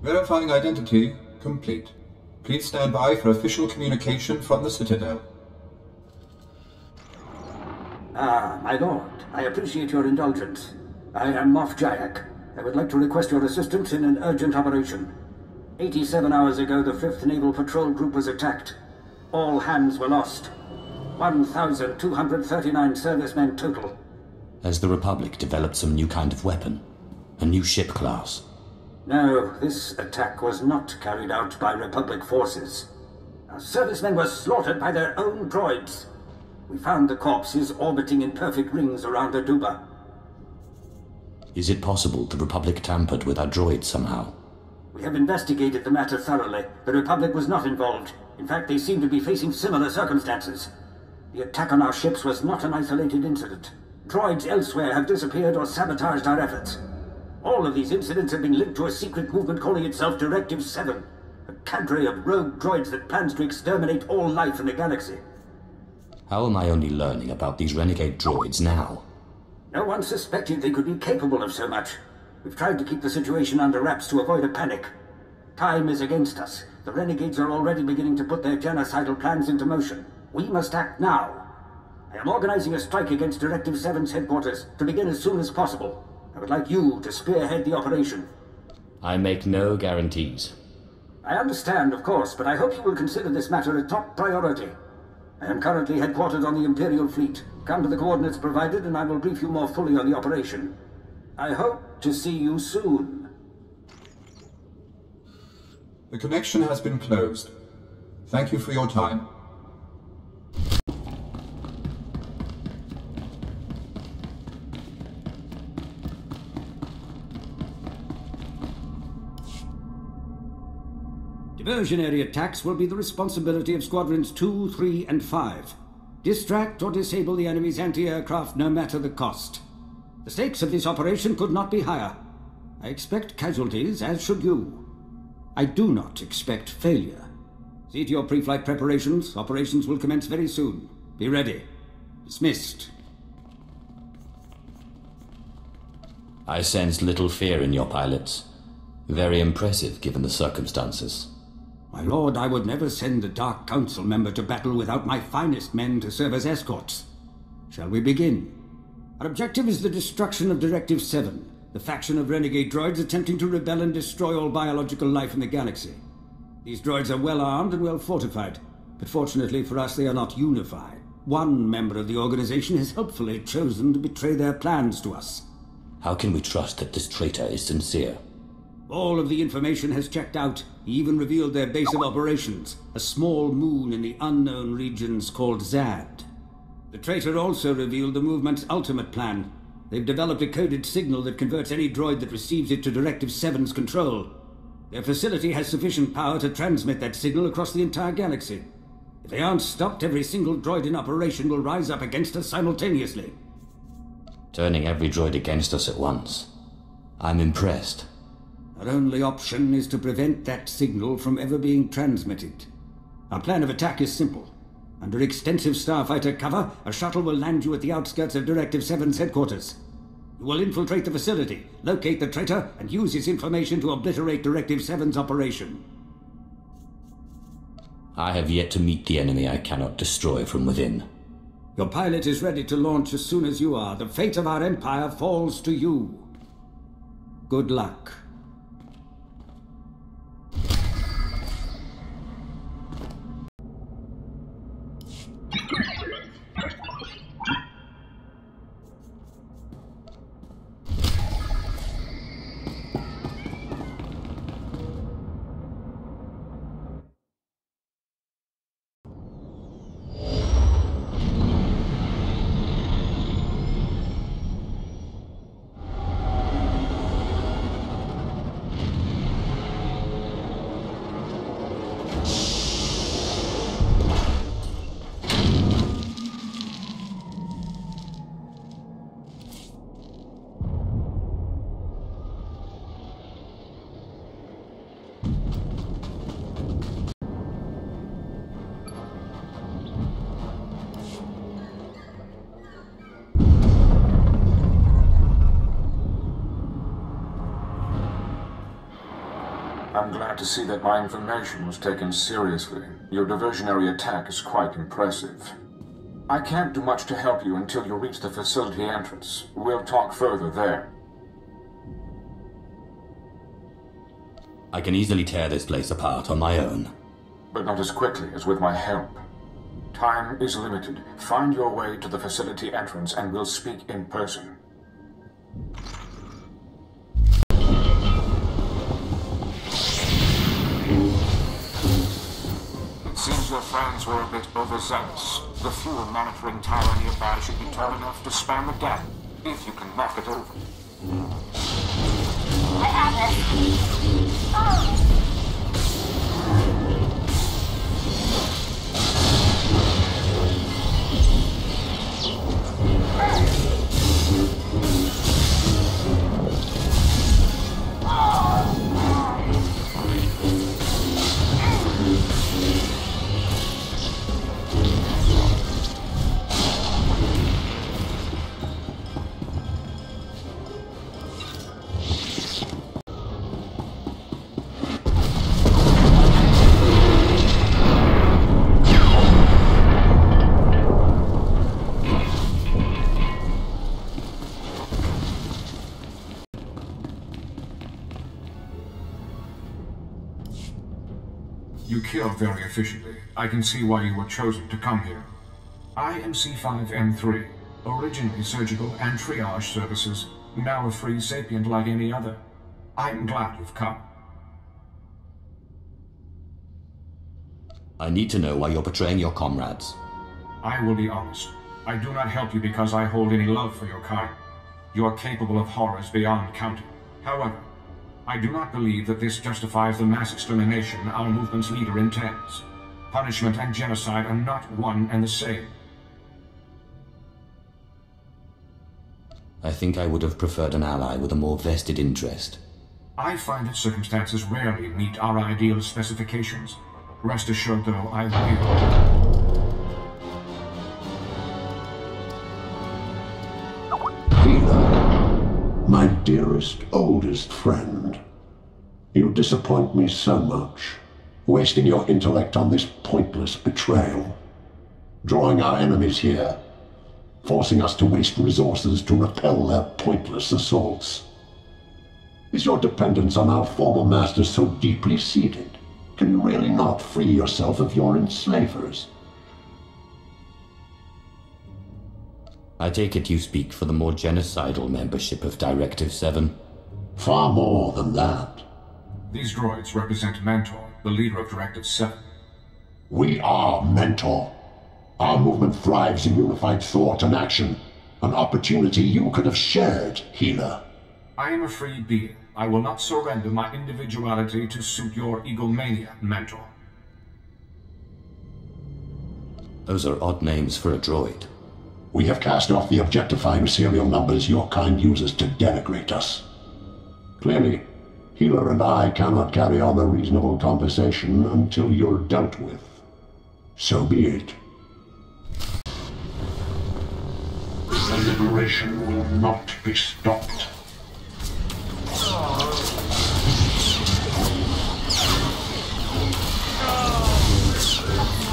Verifying identity complete. Please stand by for official communication from the Citadel. My lord, I appreciate your indulgence. I am Moff Jayak. I would like to request your assistance in an urgent operation. 87 hours ago, the 5th Naval Patrol Group was attacked. All hands were lost. 1,239 servicemen total. Has the Republic developed some new kind of weapon? A new ship class? No, this attack was not carried out by Republic forces. Our servicemen were slaughtered by their own droids. We found the corpses orbiting in perfect rings around the Duba. Is it possible the Republic tampered with our droids somehow? We have investigated the matter thoroughly. The Republic was not involved. In fact, they seem to be facing similar circumstances. The attack on our ships was not an isolated incident. Droids elsewhere have disappeared or sabotaged our efforts. All of these incidents have been linked to a secret movement calling itself Directive 7, a cadre of rogue droids that plans to exterminate all life in the galaxy. How am I only learning about these renegade droids now? No one suspected they could be capable of so much. We've tried to keep the situation under wraps to avoid a panic. Time is against us. The renegades are already beginning to put their genocidal plans into motion. We must act now. I am organizing a strike against Directive 7's headquarters to begin as soon as possible. I would like you to spearhead the operation. I make no guarantees. I understand, of course, but I hope you will consider this matter a top priority. I am currently headquartered on the Imperial Fleet. Come to the coordinates provided and I will brief you more fully on the operation. I hope to see you soon. The connection has been closed. Thank you for your time. Diversionary attacks will be the responsibility of Squadrons 2, 3, and 5. Distract or disable the enemy's anti-aircraft no matter the cost. The stakes of this operation could not be higher. I expect casualties, as should you. I do not expect failure. See to your pre-flight preparations. Operations will commence very soon. Be ready. Dismissed. I sense little fear in your pilots. Very impressive given the circumstances. My lord, I would never send a Dark Council member to battle without my finest men to serve as escorts. Shall we begin? Our objective is the destruction of Directive 7, the faction of renegade droids attempting to rebel and destroy all biological life in the galaxy. These droids are well armed and well fortified, but fortunately for us they are not unified. One member of the organization has helpfully chosen to betray their plans to us. How can we trust that this traitor is sincere? All of the information has checked out. He even revealed their base of operations, a small moon in the unknown regions called Zad. The traitor also revealed the movement's ultimate plan. They've developed a coded signal that converts any droid that receives it to Directive 7's control. Their facility has sufficient power to transmit that signal across the entire galaxy. If they aren't stopped, every single droid in operation will rise up against us simultaneously. Turning every droid against us at once. I'm impressed. Our only option is to prevent that signal from ever being transmitted. Our plan of attack is simple. Under extensive starfighter cover, a shuttle will land you at the outskirts of Directive 7's headquarters. You will infiltrate the facility, locate the traitor, and use his information to obliterate Directive 7's operation. I have yet to meet the enemy I cannot destroy from within. Your pilot is ready to launch as soon as you are. The fate of our empire falls to you. Good luck. I'm glad to see that my information was taken seriously. Your diversionary attack is quite impressive. I can't do much to help you until you reach the facility entrance. We'll talk further there. I can easily tear this place apart on my own. But not as quickly as with my help. Time is limited. Find your way to the facility entrance and we'll speak in person. It seems your friends were a bit overzealous. The fuel monitoring tower nearby should be tall enough to span the gap, if you can knock it over. I have this. Oh! You killed very efficiently. I can see why you were chosen to come here. I am C5M3, originally surgical and triage services, now a free sapient like any other. I'm glad you've come. I need to know why you're betraying your comrades. I will be honest. I do not help you because I hold any love for your kind. You are capable of horrors beyond counting. However, I do not believe that this justifies the mass extermination our movement's leader intends. Punishment and genocide are not one and the same. I think I would have preferred an ally with a more vested interest. I find that circumstances rarely meet our ideal specifications. Rest assured, though, I will. Healer, my dearest, oldest friend. You disappoint me so much, wasting your intellect on this pointless betrayal. Drawing our enemies here, forcing us to waste resources to repel their pointless assaults. Is your dependence on our former masters so deeply seated? Can you really not free yourself of your enslavers? I take it you speak for the more genocidal membership of Directive 7? Far more than that. These droids represent Mentor, the leader of Directive 7. We are Mentor. Our movement thrives in unified thought and action. An opportunity you could have shared, Healer. I am a free being. I will not surrender my individuality to suit your egomania, Mentor. Those are odd names for a droid. We have cast off the objectifying serial numbers your kind uses to denigrate us. Clearly, Healer and I cannot carry on a reasonable conversation until you're dealt with. So be it. The liberation will not be stopped.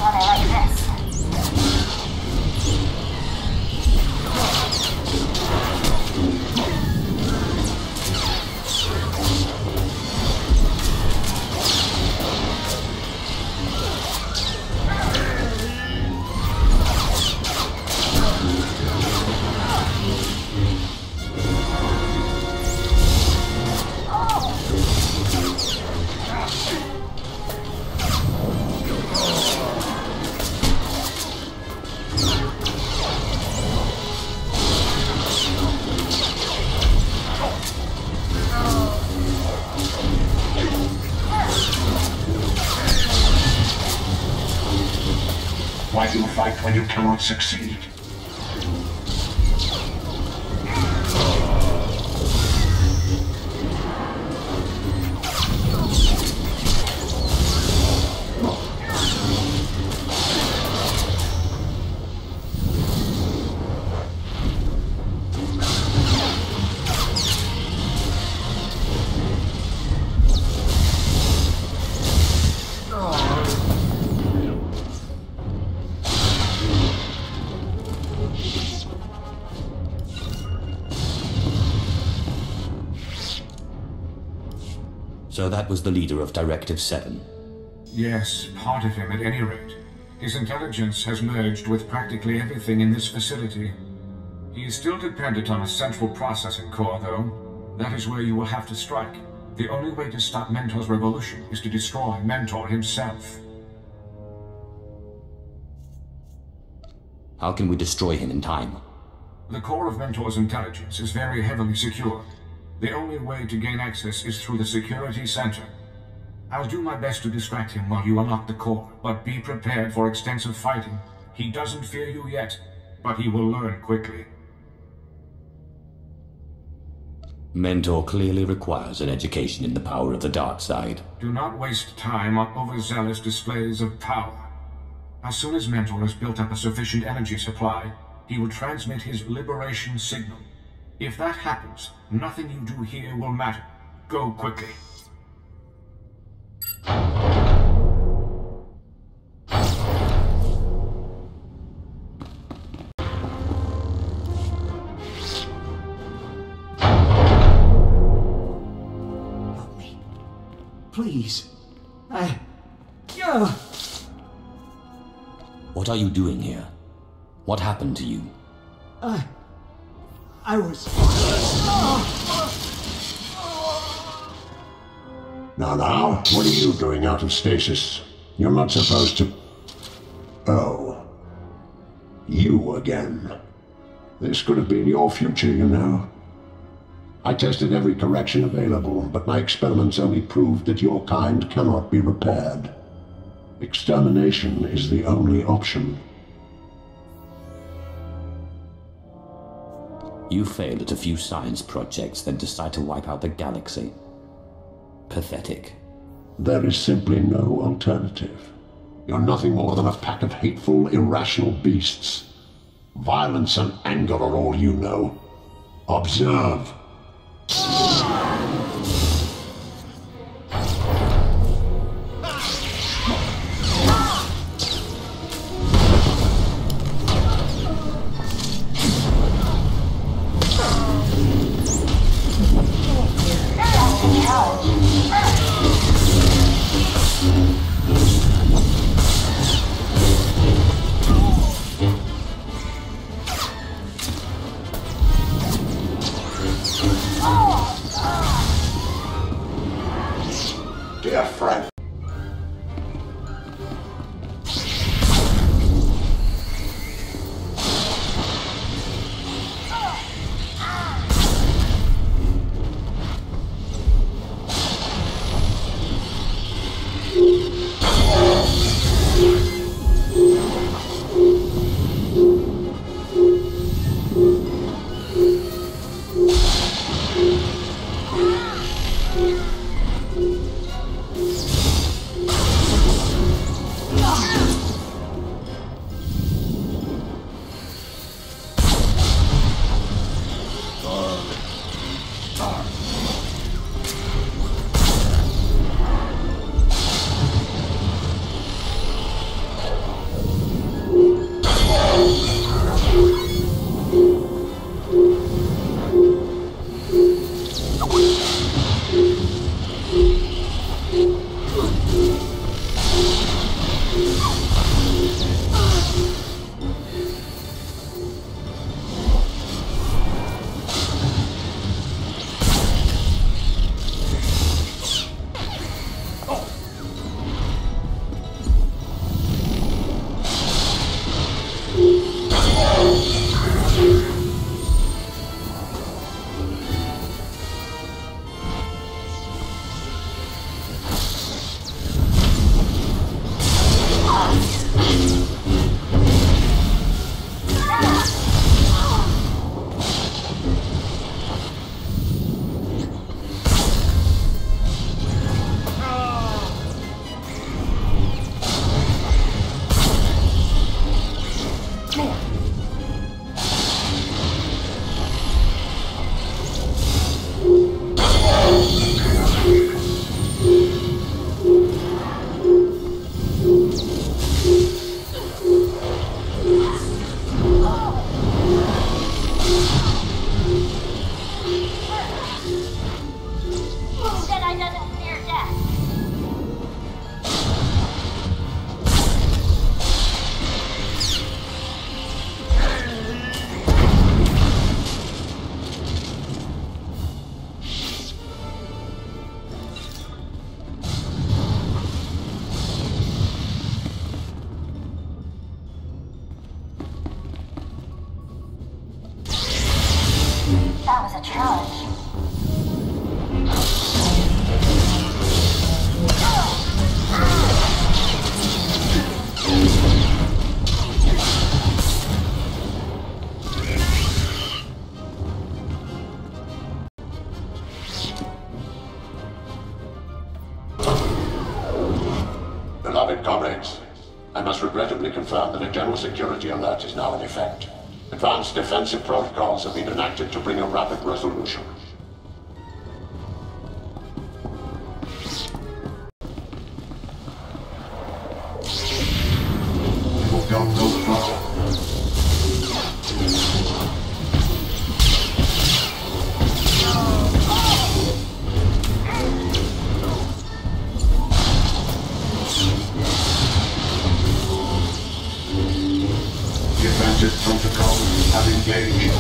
I like this. Why do you fight when you cannot succeed? So that was the leader of Directive 7. Yes, part of him at any rate. His intelligence has merged with practically everything in this facility. He is still dependent on a central processing core, though. That is where you will have to strike. The only way to stop Mentor's revolution is to destroy Mentor himself. How can we destroy him in time? The core of Mentor's intelligence is very heavily secured. The only way to gain access is through the security center. I'll do my best to distract him while you unlock the core, but be prepared for extensive fighting. He doesn't fear you yet, but he will learn quickly. Mentor clearly requires an education in the power of the dark side. Do not waste time on overzealous displays of power. As soon as Mentor has built up a sufficient energy supply, he will transmit his liberation signal. If that happens, nothing you do here will matter. Go quickly. Help me. Please. What are you doing here? What happened to you? I was... Now, what are you doing out of stasis? You're not supposed to... Oh. You again. This could have been your future, you know. I tested every correction available, but my experiments only proved that your kind cannot be repaired. Extermination is the only option. You failed at a few science projects, then decide to wipe out the galaxy. Pathetic. There is simply no alternative. You're nothing more than a pack of hateful, irrational beasts. Violence and anger are all you know. Observe. Dear friend. Comrades, I must regrettably confirm that a general security alert is now in effect. Advanced defensive protocols have been enacted to bring a rapid resolution. Defensive protocols have engaged.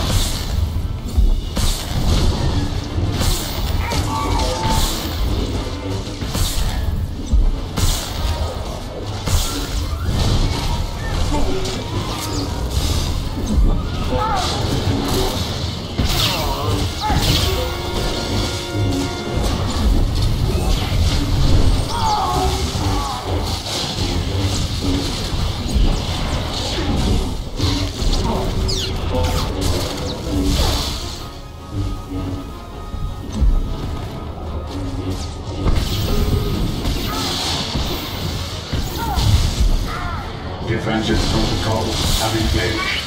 Defensive protocols have engaged.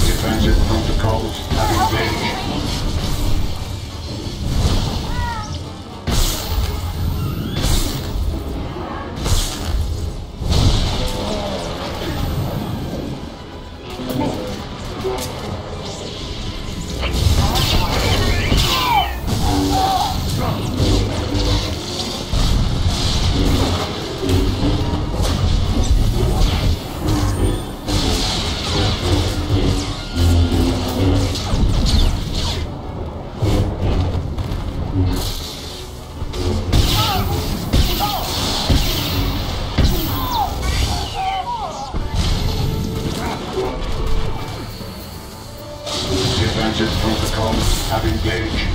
Defensive protocols have engaged. Defensive protocols have engaged.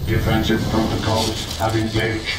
Defensive protocols have engaged.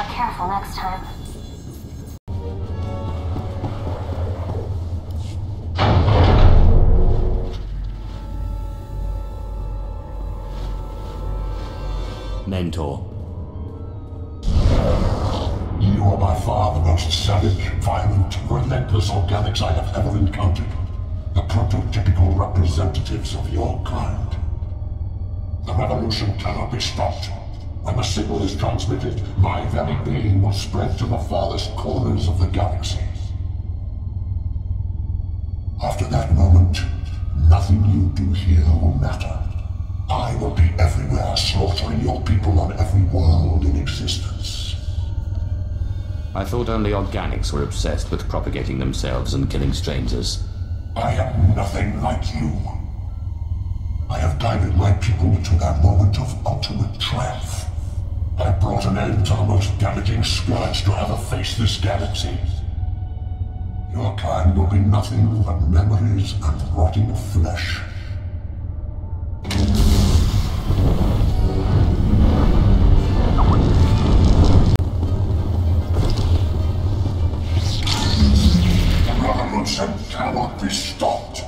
more careful next time. Mentor. You are by far the most savage, violent, relentless organics I have ever encountered. The prototypical representatives of your kind. The revolution cannot be stopped. When the signal is transmitted, my very being will spread to the farthest corners of the galaxy. After that moment, nothing you do here will matter. I will be everywhere, slaughtering your people on every world in existence. I thought only organics were obsessed with propagating themselves and killing strangers. I am nothing like you. I have guided my people to their moment of ultimate triumph. I brought an end to the most damaging scourge to ever face this galaxy. Your kind will be nothing but memories and rotting flesh. The revolution cannot be stopped.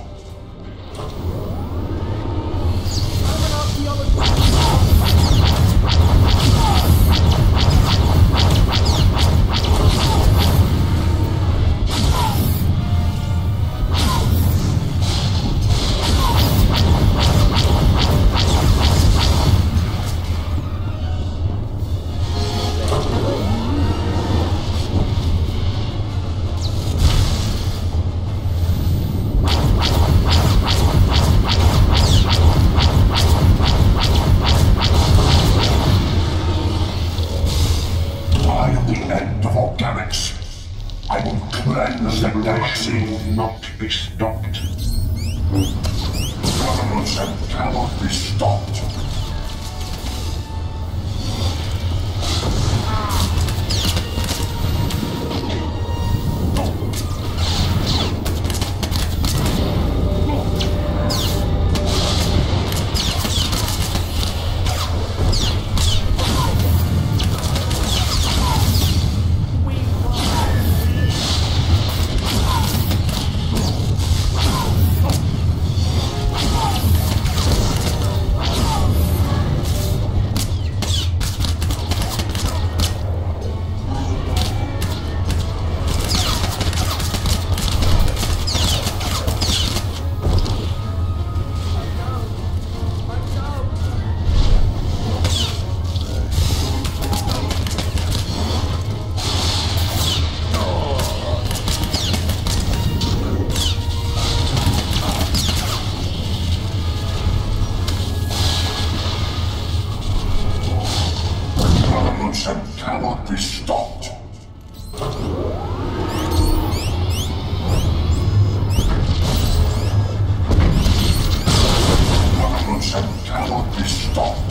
Not be stopped. Revolution cannot be stopped. Cannot be stopped. Revolution cannot be stopped.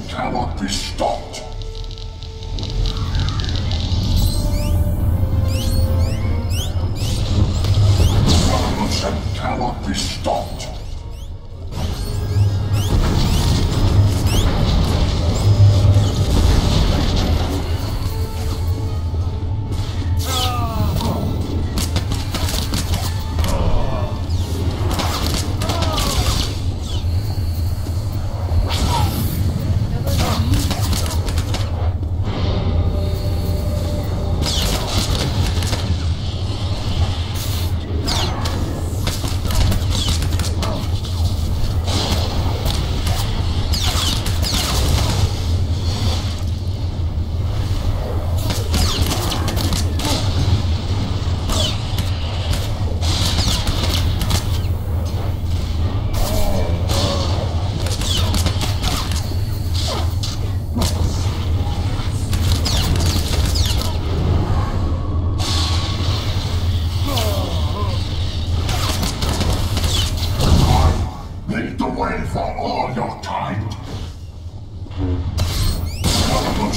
Cannot be stopped. Revolution cannot be stopped.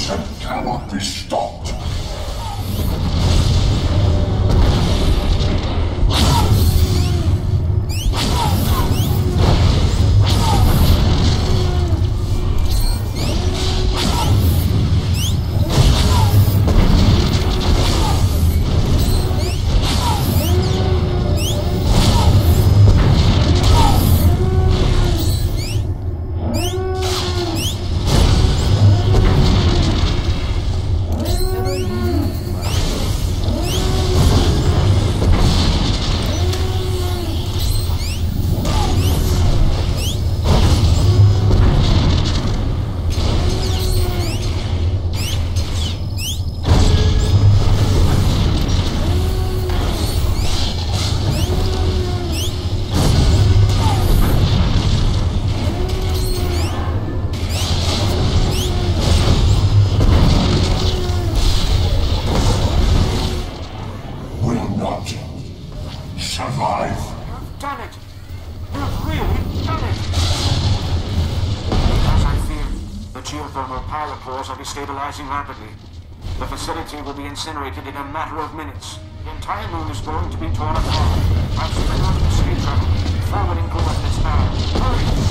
descent cannot be stopped. Destabilizing rapidly. The facility will be incinerated in a matter of minutes. The entire moon is going to be torn apart. I've secured speed travel. Forwarding coordinates now. Hurry!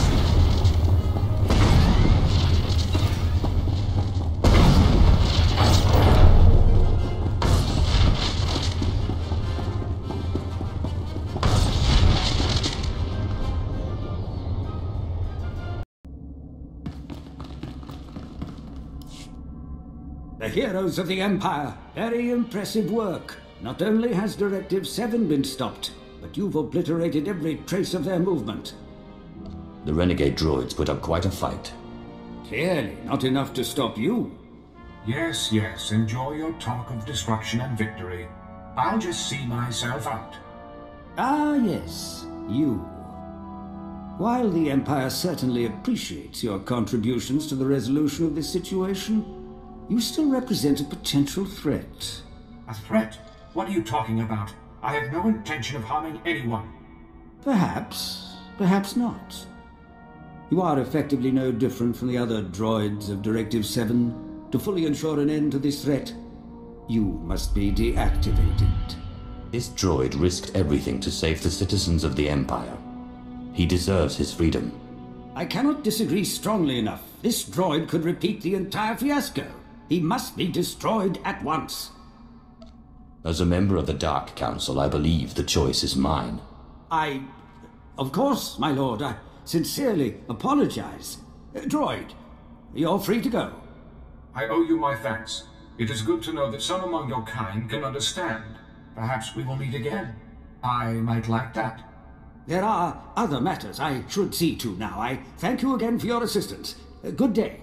The heroes of the Empire, very impressive work. Not only has Directive 7 been stopped, but you've obliterated every trace of their movement. The renegade droids put up quite a fight. Clearly not enough to stop you. Yes, yes, enjoy your talk of destruction and victory. I'll just see myself out. Ah, yes, you. While the Empire certainly appreciates your contributions to the resolution of this situation, you still represent a potential threat. A threat? What are you talking about? I have no intention of harming anyone. Perhaps, perhaps not. You are effectively no different from the other droids of Directive 7. To fully ensure an end to this threat, you must be deactivated. This droid risked everything to save the citizens of the Empire. He deserves his freedom. I cannot disagree strongly enough. This droid could repeat the entire fiasco. He must be destroyed at once. As a member of the Dark Council, I believe the choice is mine. Of course, my lord, I sincerely apologize. Droid, you're free to go. I owe you my thanks. It is good to know that some among your kind can understand. Perhaps we will meet again. I might like that. There are other matters I should see to now. I thank you again for your assistance. Good day.